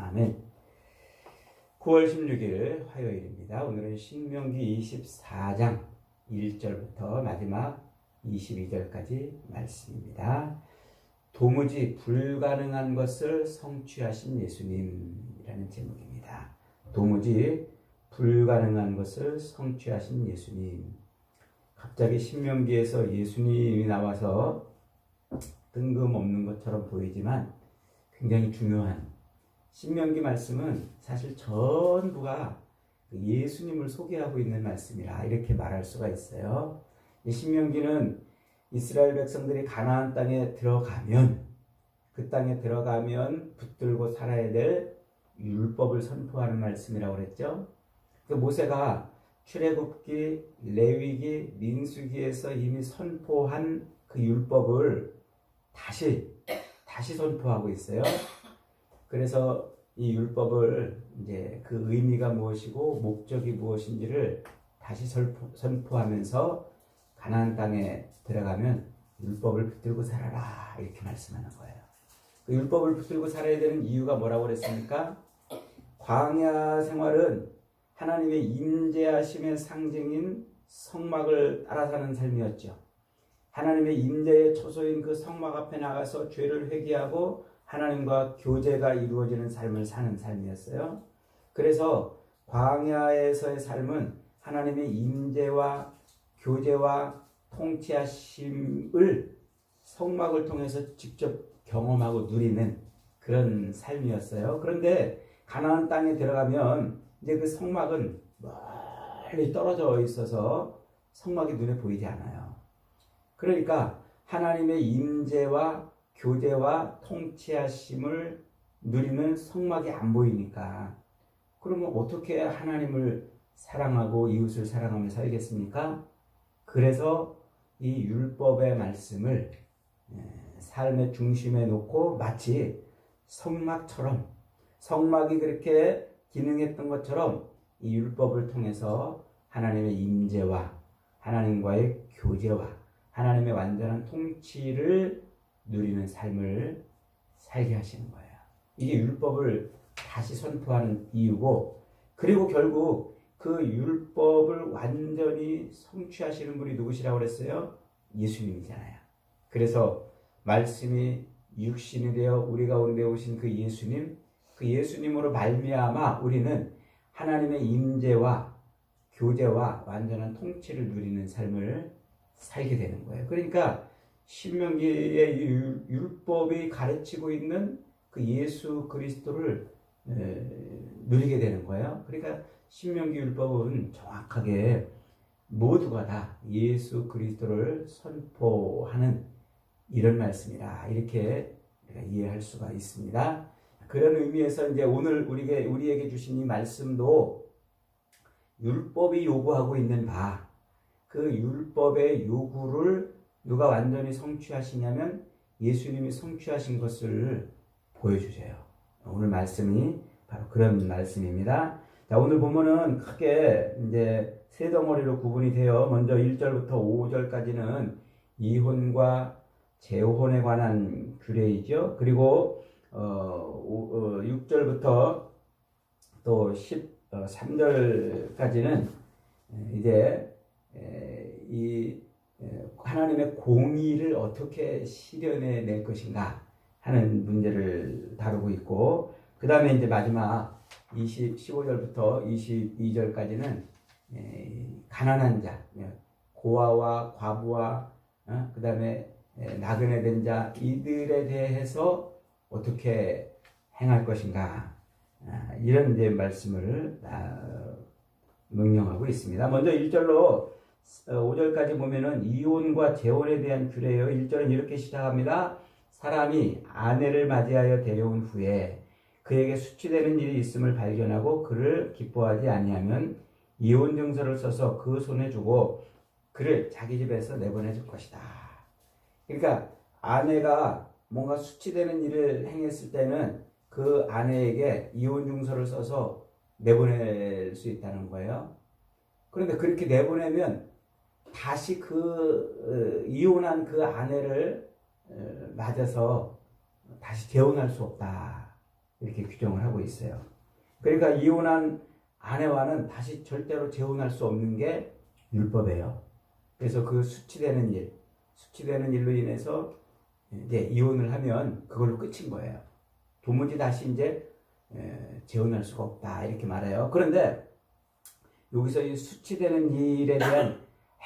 아멘. 9월 16일 화요일입니다. 오늘은 신명기 24장 1절부터 마지막 22절까지 말씀입니다. 도무지 불가능한 것을 성취하신 예수님이라는 제목입니다. 도무지 불가능한 것을 성취하신 예수님. 갑자기 신명기에서 예수님이 나와서 뜬금없는 것처럼 보이지만 굉장히 중요한 신명기 말씀은 사실 전부가 예수님을 소개하고 있는 말씀이라 이렇게 말할 수가 있어요. 이 신명기는 이스라엘 백성들이 가나안 땅에 들어가면 그 땅에 들어가면 붙들고 살아야 될 율법을 선포하는 말씀이라고 그랬죠. 그 모세가 출애굽기, 레위기, 민수기에서 이미 선포한 그 율법을 다시 선포하고 있어요. 그래서 이 율법을 이제 그 의미가 무엇이고 목적이 무엇인지를 다시 선포하면서 가나안 땅에 들어가면 율법을 붙들고 살아라 이렇게 말씀하는 거예요. 그 율법을 붙들고 살아야 되는 이유가 뭐라고 그랬습니까? 광야 생활은 하나님의 임재하심의 상징인 성막을 따라 사는 삶이었죠. 하나님의 임재의 초소인 그 성막 앞에 나가서 죄를 회개하고 하나님과 교제가 이루어지는 삶을 사는 삶이었어요. 그래서 광야에서의 삶은 하나님의 임재와 교제와 통치하심을 성막을 통해서 직접 경험하고 누리는 그런 삶이었어요. 그런데 가나안 땅에 들어가면 이제 그 성막은 멀리 떨어져 있어서 성막이 눈에 보이지 않아요. 그러니까 하나님의 임재와 교제와 통치하심을 누리는 성막이 안 보이니까 그러면 어떻게 하나님을 사랑하고 이웃을 사랑하며 살겠습니까? 그래서 이 율법의 말씀을 삶의 중심에 놓고 마치 성막처럼 성막이 그렇게 기능했던 것처럼 이 율법을 통해서 하나님의 임재와 하나님과의 교제와 하나님의 완전한 통치를 누리는 삶을 살게 하시는 거예요. 이게 율법을 다시 선포하는 이유고, 그리고 결국 그 율법을 완전히 성취하시는 분이 누구시라고 그랬어요? 예수님이잖아요. 그래서 말씀이 육신이 되어 우리 가운데 오신 그 예수님, 그 예수님으로 말미암아 우리는 하나님의 임재와 교제와 완전한 통치를 누리는 삶을 살게 되는 거예요. 그러니까 신명기의 율법이 가르치고 있는 그 예수 그리스도를 누리게 되는 거예요. 그러니까 신명기 율법은 정확하게 모두가 다 예수 그리스도를 선포하는 이런 말씀이라 이렇게 우리가 이해할 수가 있습니다. 그런 의미에서 이제 오늘 우리에게 주신 이 말씀도 율법이 요구하고 있는 바, 그 율법의 요구를 누가 완전히 성취하시냐면 예수님이 성취하신 것을 보여주세요. 오늘 말씀이 바로 그런 말씀입니다. 자, 오늘 본문은 크게 이제 세 덩어리로 구분이 되어 먼저 1절부터 5절까지는 이혼과 재혼에 관한 규례이죠. 그리고 6절부터 또 13절까지는 이제 이 하나님의 공의를 어떻게 실현해 낼 것인가 하는 문제를 다루고 있고, 그 다음에 이제 마지막 15절부터 22절까지는 가난한 자, 고아와 과부와 그 다음에 나그네 된 자 이들에 대해서 어떻게 행할 것인가 이런 이제 말씀을 명령하고 있습니다. 먼저 1절로 5절까지 보면은 이혼과 재혼에 대한 규례예요. 1절은 이렇게 시작합니다. 사람이 아내를 맞이하여 데려온 후에 그에게 수치되는 일이 있음을 발견하고 그를 기뻐하지 아니하면 이혼 증서를 써서 그 손에 주고 그를 자기 집에서 내보내 줄 것이다. 그러니까 아내가 뭔가 수치되는 일을 행했을 때는 그 아내에게 이혼 증서를 써서 내보낼 수 있다는 거예요. 그런데 그렇게 내보내면 다시 그 이혼한 그 아내를 맞아서 다시 재혼할 수 없다. 이렇게 규정을 하고 있어요. 그러니까 이혼한 아내와는 다시 절대로 재혼할 수 없는 게 율법이에요. 그래서 그 수치되는 일로 인해서 이제 이혼을 하면 그걸로 끝인 거예요. 도무지 다시 이제 재혼할 수가 없다 이렇게 말해요. 그런데 여기서 이 수치되는 일에 대한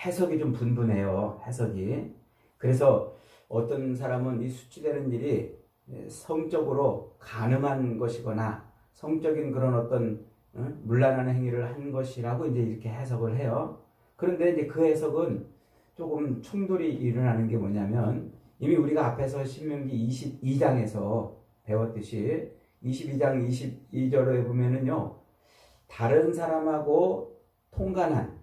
해석이 좀 분분해요. 해석이. 그래서 어떤 사람은 이 수치되는 일이 성적으로 간음한 것이거나 성적인 그런 어떤 문란한 행위를 한 것이라고 이제 이렇게 해석을 해요. 그런데 이제 그 해석은 조금 충돌이 일어나는 게 뭐냐면 이미 우리가 앞에서 신명기 22장에서 배웠듯이 22장 22절에 보면은요, 다른 사람하고 통간한,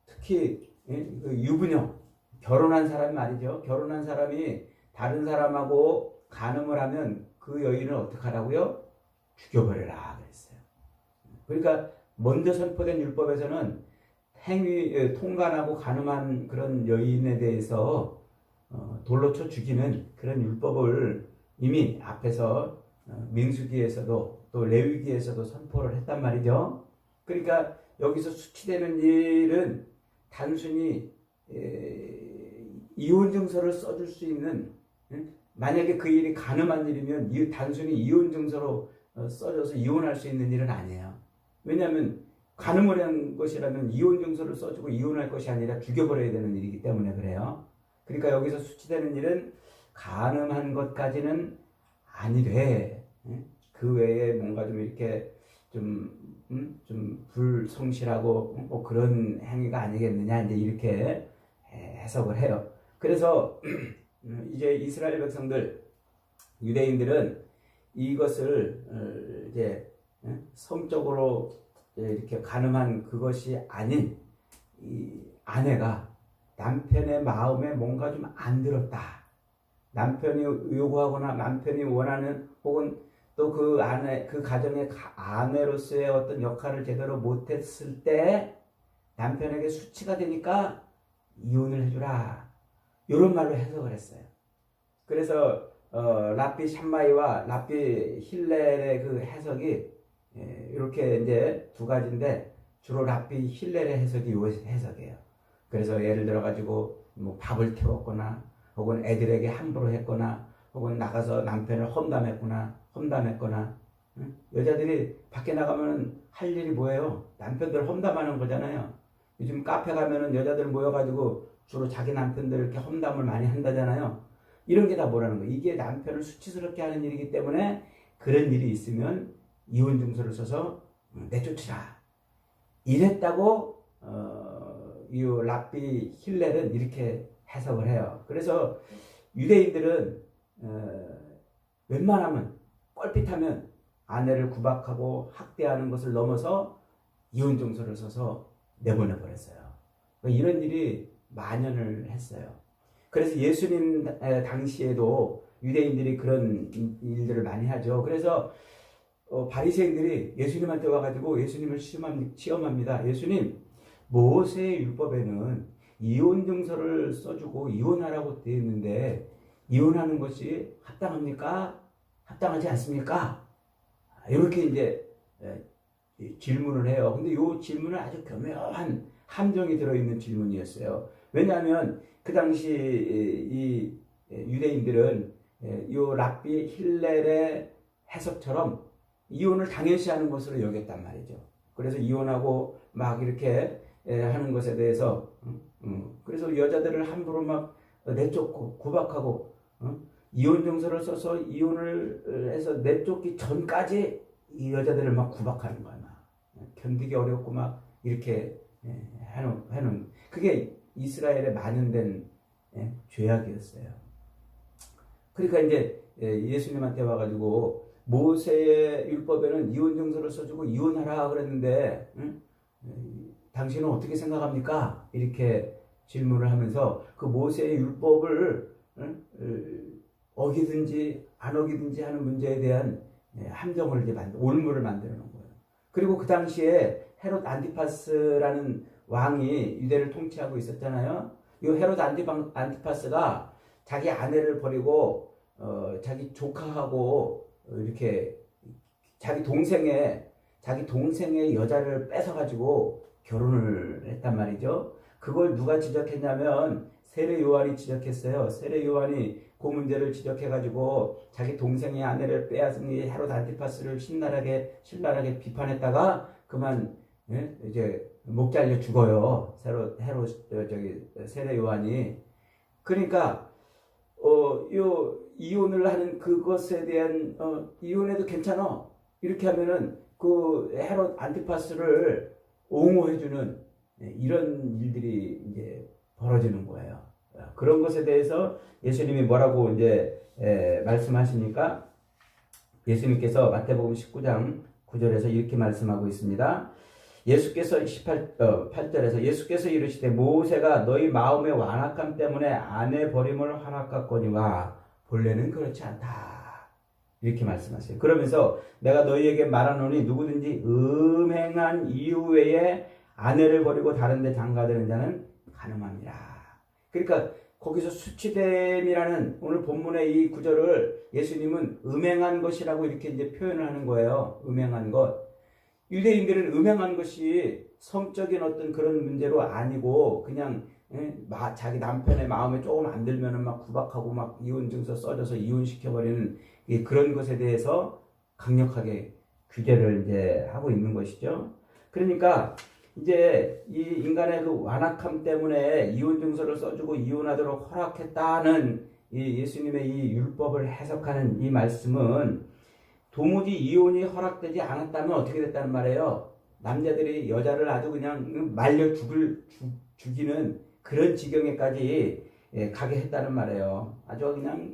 특히 그 유부녀, 결혼한 사람 말이죠. 결혼한 사람이 다른 사람하고 간음을 하면 그 여인을 어떻게 하라고요? 죽여버려라 그랬어요. 그러니까 먼저 선포된 율법에서는 통간하고 간음한 그런 여인에 대해서 돌로 쳐 죽이는 그런 율법을 이미 앞에서 민수기에서도 또 레위기에서도 선포를 했단 말이죠. 그러니까 여기서 수치되는 일은 단순히 이혼 증서를 써줄 수 있는, 만약에 그 일이 간음한 일이면 단순히 이혼 증서로 써줘서 이혼할 수 있는 일은 아니에요. 왜냐하면 간음을 한 것이라면 이혼 증서를 써주고 이혼할 것이 아니라 죽여버려야 되는 일이기 때문에 그래요. 그러니까 여기서 수치되는 일은 간음한 것까지는 아니되 그 외에 뭔가 좀 이렇게 좀 불성실하고 뭐 그런 행위가 아니겠느냐 이제 이렇게 해석을 해요. 그래서 이제 이스라엘 백성들, 유대인들은 이것을 이제 성적으로 이렇게 간음한 그것이 아닌 이 아내가 남편의 마음에 뭔가 좀 안 들었다. 남편이 요구하거나 남편이 원하는 혹은 또 그 아내, 그 가정의 아내로서의 어떤 역할을 제대로 못했을 때 남편에게 수치가 되니까 이혼을 해주라. 이런 말로 해석을 했어요. 그래서 랍비 샴마이와 랍비 힐렐의 그 해석이 이렇게 이제 두 가지인데 주로 랍비 힐렐의 해석이 요 해석이에요. 그래서 예를 들어 가지고 뭐 밥을 태웠거나 혹은 애들에게 함부로 했거나 혹은 나가서 남편을 험담했거나 여자들이 밖에 나가면 할 일이 뭐예요? 남편들 험담하는 거잖아요. 요즘 카페 가면은 여자들 모여가지고 주로 자기 남편들 이렇게 험담을 많이 한다잖아요. 이런 게 다 뭐라는 거예요? 이게 남편을 수치스럽게 하는 일이기 때문에 그런 일이 있으면 이혼 증서를 써서 내쫓으라. 이랬다고 이 랍비 힐렐은 이렇게 해석을 해요. 그래서 유대인들은 웬만하면 껄핏하면 아내를 구박하고 학대하는 것을 넘어서 이혼 증서를 써서 내보내 버렸어요. 이런 일이 만연을 했어요. 그래서 예수님 당시에도 유대인들이 그런 일들을 많이 하죠. 그래서 바리새인들이 예수님한테 와가지고 예수님을 시험합니다. 예수님, 모세의 율법에는 이혼 증서를 써주고 이혼하라고 되어 있는데 이혼하는 것이 합당합니까? 합당하지 않습니까? 이렇게 이제 질문을 해요. 근데 이 질문은 아주 교묘한 함정이 들어있는 질문이었어요. 왜냐하면 그 당시 이 유대인들은 이 랍비 힐렐의 해석처럼 이혼을 당연시하는 것으로 여겼단 말이죠. 그래서 이혼하고 막 이렇게 하는 것에 대해서 그래서 여자들을 함부로 막 내쫓고 구박하고 이혼 증서를 써서 이혼을 해서 내쫓기 전까지 이 여자들을 막 구박하는 거야. 막 견디기 어렵고 막 이렇게 하는 그게 이스라엘의 만연된 죄악이었어요. 그러니까 이제 예수님한테 와가지고 모세의 율법에는 이혼 증서를 써주고 이혼하라 그랬는데 당신은 어떻게 생각합니까? 이렇게 질문을 하면서 그 모세의 율법을 어기든지 안 어기든지 하는 문제에 대한 함정을 이제 올무를 만들어 놓은 거예요. 그리고 그 당시에 헤롯 안티파스라는 왕이 유대를 통치하고 있었잖아요. 이 헤롯 안티파스가 자기 아내를 버리고 자기 조카하고 이렇게 자기 동생의 여자를 뺏어가지고 결혼을 했단 말이죠. 그걸 누가 지적했냐면 세례 요한이 지적했어요. 세례 요한이 그 문제를 지적해가지고 자기 동생의 아내를 빼앗은 이 헤롯 안티파스를 신랄하게 비판했다가 그만 이제 목 잘려 죽어요. 세례 요한이. 그러니까 요 이혼을 하는 그것에 대한 이혼해도 괜찮아. 이렇게 하면은 그 헤롯 안티파스를 옹호해주는 이런 일들이 이제 벌어지는 거예요. 그런 것에 대해서 예수님이 뭐라고 이제 말씀하시니까 예수님께서 마태복음 19장 9절에서 이렇게 말씀하고 있습니다. 예수께서 8절에서 예수께서 이르시되 모세가 너희 마음의 완악함 때문에 아내 버림을 허락하거니와 본래는 그렇지 않다. 이렇게 말씀하세요. 그러면서 내가 너희에게 말하노니 누구든지 음행한 이후에 아내를 버리고 다른 데 장가드는 자는 간음합니다. 그러니까 거기서 수치됨이라는 오늘 본문의 이 구절을 예수님은 음행한 것이라고 이렇게 이제 표현을 하는 거예요. 음행한 것. 유대인들은 음행한 것이 성적인 어떤 그런 문제로 아니고 그냥 자기 남편의 마음에 조금 안 들면은 막 구박하고 막 이혼 증서 써줘서 이혼시켜버리는 그런 것에 대해서 강력하게 규제를 이제 하고 있는 것이죠. 그러니까 이제 이 인간의 그 완악함 때문에 이혼 증서를 써주고 이혼하도록 허락했다는 이 예수님의 이 율법을 해석하는 이 말씀은 도무지 이혼이 허락되지 않았다면 어떻게 됐다는 말이에요. 남자들이 여자를 아주 그냥 말려 죽이는 그런 지경에까지 가게 했다는 말이에요. 아주 그냥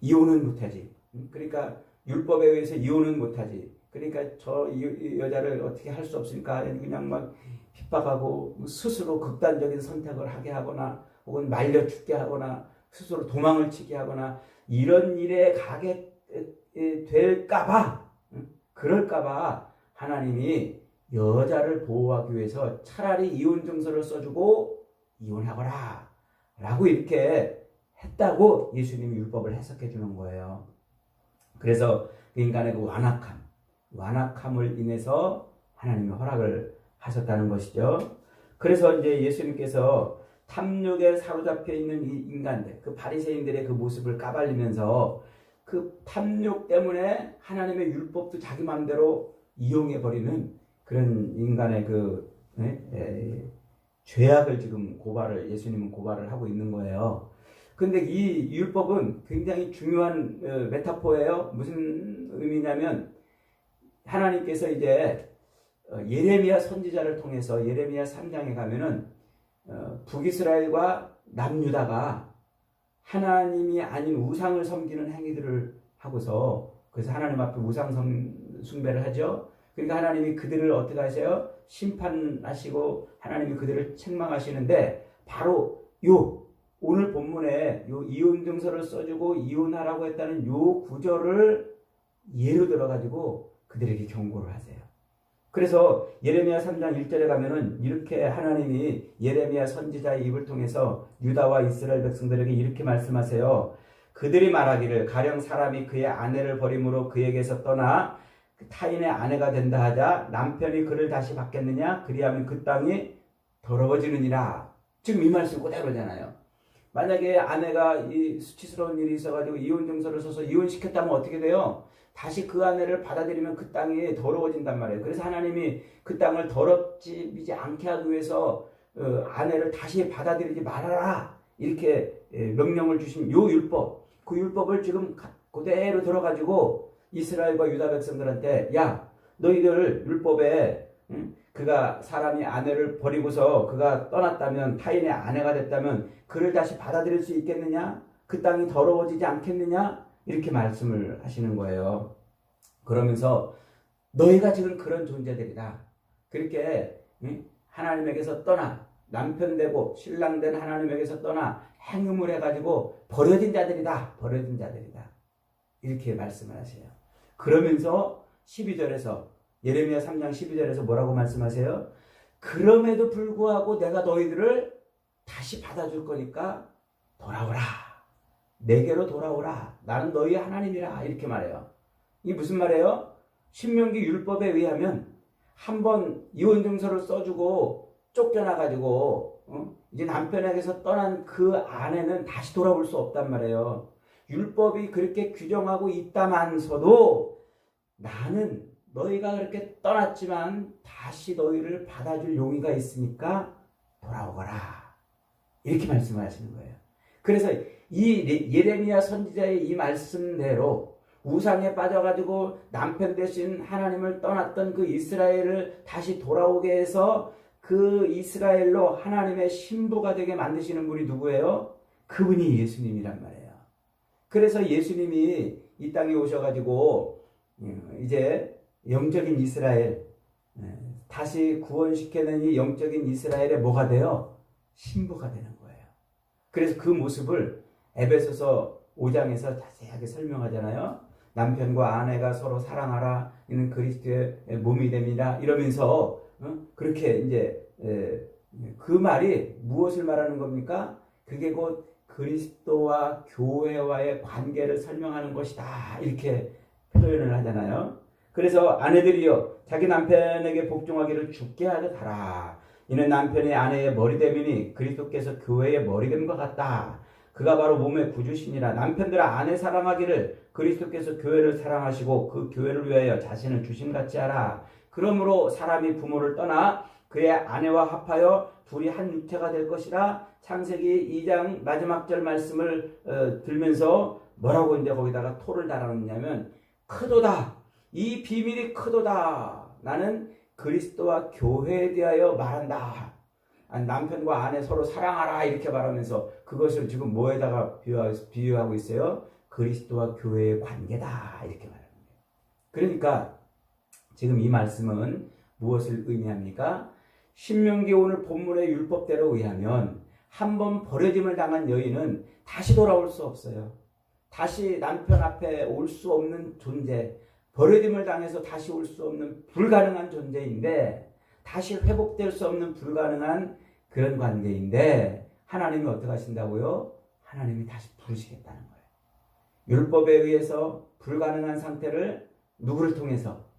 이혼은 못하지. 그러니까 율법에 의해서 이혼은 못하지. 그러니까 이 여자를 어떻게 할 수 없으니까 그냥 막 핍박하고 스스로 극단적인 선택을 하게 하거나 혹은 말려 죽게 하거나 스스로 도망을 치게 하거나 이런 일에 가게 될까봐 그럴까봐 하나님이 여자를 보호하기 위해서 차라리 이혼 증서를 써주고 이혼하거라 라고 이렇게 했다고 예수님이 율법을 해석해 주는 거예요. 그래서 인간의 그 완악함을 인해서 하나님이 허락을 하셨다는 것이죠. 그래서 이제 예수님께서 탐욕에 사로잡혀 있는 이 인간들, 그 바리새인들의 그 모습을 까발리면서 그 탐욕 때문에 하나님의 율법도 자기 마음대로 이용해버리는 그런 인간의 그 죄악을 지금 예수님은 고발을 하고 있는 거예요. 근데 이 율법은 굉장히 중요한 메타포예요. 무슨 의미냐면 하나님께서 이제 예레미야 선지자를 통해서 예레미야 3장에 가면은 북이스라엘과 남유다가 하나님이 아닌 우상을 섬기는 행위들을 하고서 그래서 하나님 앞에 우상 숭배를 하죠. 그러니까 하나님이 그들을 어떻게 하세요? 심판하시고 하나님이 그들을 책망하시는데 바로 오늘 본문에 이혼 증서를 써주고 이혼하라고 했다는 구절을 예로 들어가지고 그들에게 경고를 하세요. 그래서 예레미야 3장 1절에 가면은 이렇게 하나님이 예레미야 선지자의 입을 통해서 유다와 이스라엘 백성들에게 이렇게 말씀하세요. 그들이 말하기를 가령 사람이 그의 아내를 버림으로 그에게서 떠나 타인의 아내가 된다 하자 남편이 그를 다시 받겠느냐? 그리하면 그 땅이 더러워지느니라. 지금 이 말씀 그대로잖아요. 만약에 아내가 이 수치스러운 일이 있어가지고 이혼 증서를 써서 이혼시켰다면 어떻게 돼요? 다시 그 아내를 받아들이면 그 땅이 더러워진단 말이에요. 그래서 하나님이 그 땅을 더럽히지 않게 하기 위해서 아내를 다시 받아들이지 말아라 이렇게 명령을 주신 율법, 그 율법을 지금 그대로 들어가지고 이스라엘과 유다 백성들한테 야 너희들 율법에 그가 사람이 아내를 버리고서 그가 떠났다면 타인의 아내가 됐다면 그를 다시 받아들일 수 있겠느냐? 그 땅이 더러워지지 않겠느냐? 이렇게 말씀을 하시는 거예요. 그러면서 너희가 지금 그런 존재들이다. 그렇게 하나님에게서 떠나 남편 되고 신랑 된 하나님에게서 떠나 행음을 해가지고 버려진 자들이다. 버려진 자들이다. 이렇게 말씀을 하세요. 그러면서 12절에서 예레미야 3장 12절에서 뭐라고 말씀하세요? 그럼에도 불구하고 내가 너희들을 다시 받아줄 거니까 돌아오라. 내게로 돌아오라. 나는 너희의 하나님이라. 이렇게 말해요. 이게 무슨 말이에요? 신명기 율법에 의하면 한번 이혼 증서를 써주고 쫓겨나가지고 이제 남편에게서 떠난 그 아내는 다시 돌아올 수 없단 말이에요. 율법이 그렇게 규정하고 있다만서도 나는 너희가 그렇게 떠났지만 다시 너희를 받아줄 용의가 있으니까 돌아오거라. 이렇게 말씀을 하시는 거예요. 그래서 이 예레미야 선지자의 이 말씀대로 우상에 빠져가지고 남편 대신 하나님을 떠났던 그 이스라엘을 다시 돌아오게 해서 그 이스라엘로 하나님의 신부가 되게 만드시는 분이 누구예요? 그분이 예수님이란 말이에요. 그래서 예수님이 이 땅에 오셔가지고 이제 영적인 이스라엘 다시 구원시켜낸 이 영적인 이스라엘의 뭐가 돼요? 신부가 되는 거예요. 그래서 그 모습을 에베소서 5장에서 자세하게 설명하잖아요. 남편과 아내가 서로 사랑하라. 이는 그리스도의 몸이 됩니다. 이러면서 그렇게 이제 그 말이 무엇을 말하는 겁니까? 그게 곧 그리스도와 교회와의 관계를 설명하는 것이다. 이렇게 표현을 하잖아요. 그래서 아내들이여 자기 남편에게 복종하기를 주께 하듯하라. 이는 남편이 아내의 머리됨이니 그리스도께서 교회의 머리됨과 같다. 그가 바로 몸의 구주시니라. 남편들아 아내 사랑하기를 그리스도께서 교회를 사랑하시고 그 교회를 위하여 자신을 주심같이 하라. 그러므로 사람이 부모를 떠나 그의 아내와 합하여 둘이 한 육체가 될 것이라. 창세기 2장 마지막 절 말씀을 들면서 뭐라고 이제 거기다가 토를 달아놓냐면 크도다. 이 비밀이 크도다. 나는 그리스도와 교회에 대하여 말한다. 남편과 아내 서로 사랑하라 이렇게 말하면서 그것을 지금 뭐에다가 비유하고 있어요? 그리스도와 교회의 관계다 이렇게 말합니다. 그러니까 지금 이 말씀은 무엇을 의미합니까? 신명기 오늘 본문의 율법대로 의하면 한번 버려짐을 당한 여인은 다시 돌아올 수 없어요. 다시 남편 앞에 올 수 없는 존재, 버려짐을 당해서 다시 올 수 없는 불가능한 존재인데 다시 회복될 수 없는 불가능한 그런 관계인데 하나님이 어떻게 하신다고요? 하나님이 다시 부르시겠다는 거예요. 율법에 의해서 불가능한 상태를 누구를 통해서?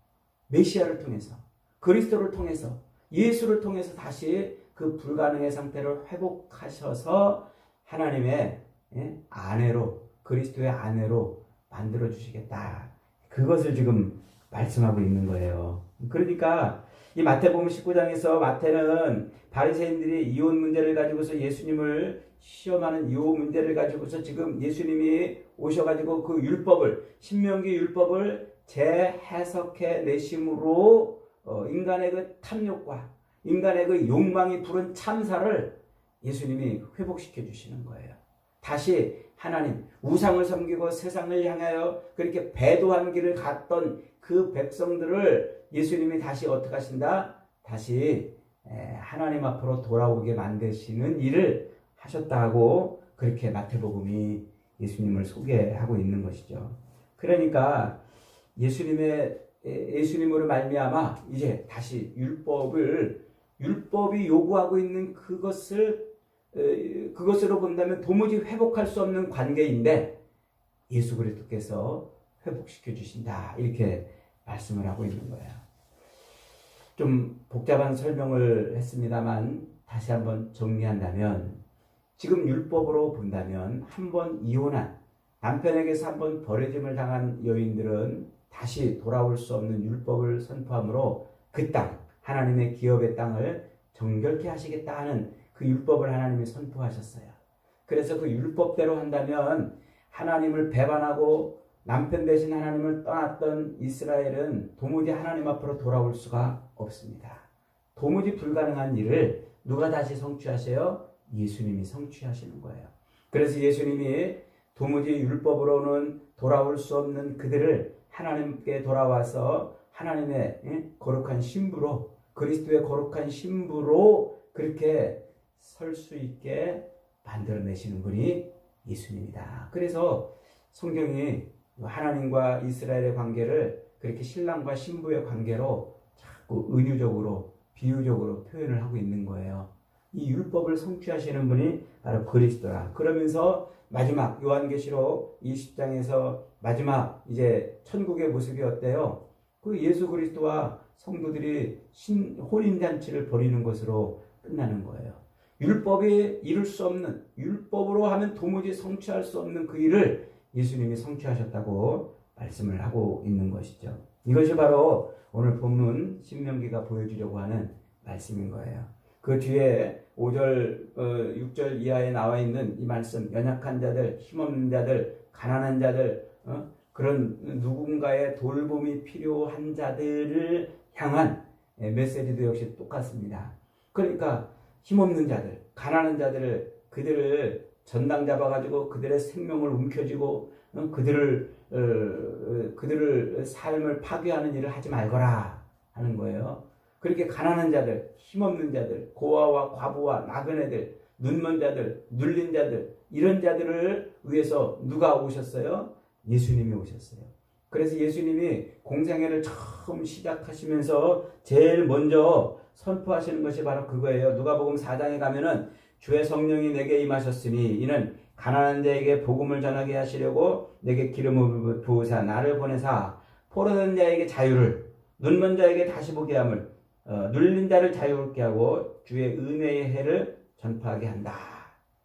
메시아를 통해서, 그리스도를 통해서, 예수를 통해서 다시 그 불가능의 상태를 회복하셔서 하나님의 아내로, 그리스도의 아내로 만들어 주시겠다. 그것을 지금 말씀하고 있는 거예요. 그러니까 이 마태복음 19장에서 마태는 바리새인들이 이혼 문제를 가지고서 예수님을 시험하는 이 문제를 가지고서 지금 예수님이 오셔가지고 그 율법을, 신명기 율법을 재해석해 내심으로 인간의 그 탐욕과 인간의 그 욕망이 부른 참사를 예수님이 회복시켜 주시는 거예요. 다시 하나님, 우상을 섬기고 세상을 향하여 그렇게 배도한 길을 갔던 그 백성들을 예수님이 다시 어떻게 하신다? 다시 하나님 앞으로 돌아오게 만드시는 일을 하셨다고 그렇게 마태복음이 예수님을 소개하고 있는 것이죠. 그러니까 예수님으로 말미암아 이제 다시 율법이 요구하고 있는 그것으로 본다면 도무지 회복할 수 없는 관계인데 예수 그리스도께서 회복시켜 주신다. 이렇게 말씀을 하고 있는 거예요. 좀 복잡한 설명을 했습니다만 다시 한번 정리한다면 지금 율법으로 본다면 한번 이혼한 남편에게서 한번 버려짐을 당한 여인들은 다시 돌아올 수 없는 율법을 선포함으로 그 땅, 하나님의 기업의 땅을 정결케 하시겠다 하는 그 율법을 하나님이 선포하셨어요. 그래서 그 율법대로 한다면 하나님을 배반하고 남편 대신 하나님을 떠났던 이스라엘은 도무지 하나님 앞으로 돌아올 수가 없습니다. 도무지 불가능한 일을 누가 다시 성취하세요? 예수님이 성취하시는 거예요. 그래서 예수님이 도무지 율법으로는 돌아올 수 없는 그들을 하나님께 돌아와서 하나님의 거룩한 신부로, 그리스도의 거룩한 신부로 그렇게 설 수 있게 만들어내시는 분이 예수님이다. 그래서 성경이 하나님과 이스라엘의 관계를 그렇게 신랑과 신부의 관계로 자꾸 은유적으로, 비유적으로 표현을 하고 있는 거예요. 이 율법을 성취하시는 분이 바로 그리스도라. 그러면서 마지막 요한계시록 20장에서 마지막 이제 천국의 모습이 어때요? 그 예수 그리스도와 성도들이 혼인잔치를 벌이는 것으로 끝나는 거예요. 율법이 이룰 수 없는, 율법으로 하면 도무지 성취할 수 없는 그 일을 예수님이 성취하셨다고 말씀을 하고 있는 것이죠. 이것이 바로 오늘 본문 신명기가 보여주려고 하는 말씀인 거예요. 그 뒤에 5절, 6절 이하에 나와 있는 이 말씀, 연약한 자들, 힘없는 자들, 가난한 자들, 그런 누군가의 돌봄이 필요한 자들을 향한 메시지도 역시 똑같습니다. 그러니까 힘없는 자들, 가난한 자들을, 그들을 전당 잡아가지고 그들의 생명을 움켜쥐고 그들을 삶을 파괴하는 일을 하지 말거라 하는 거예요. 그렇게 가난한 자들, 힘없는 자들, 고아와 과부와 나그네들, 눈먼 자들, 눌린 자들, 이런 자들을 위해서 누가 오셨어요? 예수님이 오셨어요. 그래서 예수님이 공생애를 처음 시작하시면서 제일 먼저 선포하시는 것이 바로 그거예요. 누가복음 4장에 가면은 주의 성령이 내게 임하셨으니 이는 가난한 자에게 복음을 전하게 하시려고 내게 기름을 부으사 나를 보내사 포로된 자에게 자유를, 눈먼 자에게 다시 보게 함을, 눌린 자를 자유롭게 하고 주의 은혜의 해를 전파하게 한다.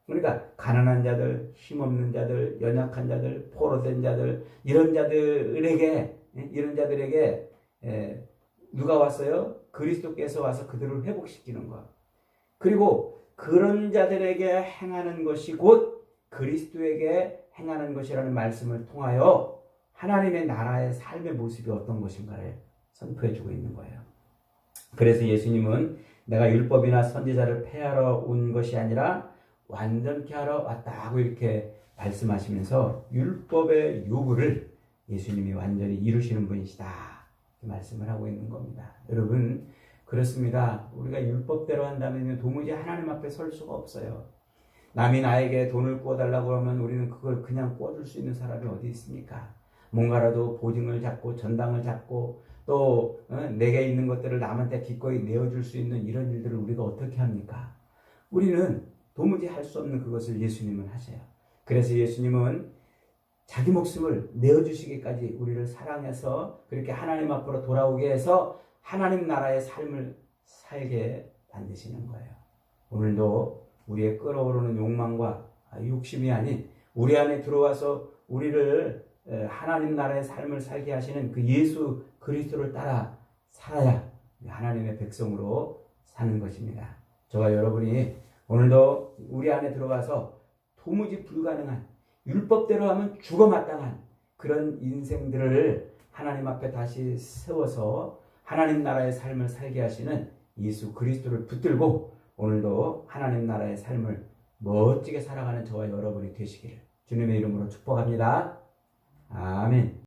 그러니까 가난한 자들, 힘없는 자들, 연약한 자들, 포로된 자들, 이런 자들에게 누가 왔어요? 그리스도께서 와서 그들을 회복시키는 것. 그리고 그런 자들에게 행하는 것이 곧 그리스도에게 행하는 것이라는 말씀을 통하여 하나님의 나라의 삶의 모습이 어떤 것인가를 선포해주고 있는 거예요. 그래서 예수님은 내가 율법이나 선지자를 폐하러 온 것이 아니라 완전케 하러 왔다고 이렇게 말씀하시면서 율법의 요구를 예수님이 완전히 이루시는 분이시다 말씀을 하고 있는 겁니다. 여러분, 그렇습니다. 우리가 율법대로 한다면 도무지 하나님 앞에 설 수가 없어요. 남이 나에게 돈을 구워달라고 하면 우리는 그걸 그냥 구워줄 수 있는 사람이 어디 있습니까? 뭔가라도 보증을 잡고 전당을 잡고 또 내게 있는 것들을 남한테 기꺼이 내어줄 수 있는 이런 일들을 우리가 어떻게 합니까? 우리는 도무지 할 수 없는 그것을 예수님은 하세요. 그래서 예수님은 자기 목숨을 내어주시기까지 우리를 사랑해서 그렇게 하나님 앞으로 돌아오게 해서 하나님 나라의 삶을 살게 만드시는 거예요. 오늘도 우리의 끓어오르는 욕망과 욕심이 아닌 우리 안에 들어와서 우리를 하나님 나라의 삶을 살게 하시는 그 예수 그리스도를 따라 살아야 하나님의 백성으로 사는 것입니다. 저와 여러분이 오늘도 우리 안에 들어가서 도무지 불가능한, 율법대로 하면 죽어 마땅한 그런 인생들을 하나님 앞에 다시 세워서 하나님 나라의 삶을 살게 하시는 예수 그리스도를 붙들고 오늘도 하나님 나라의 삶을 멋지게 살아가는 저와 여러분이 되시기를 주님의 이름으로 축복합니다. 아멘.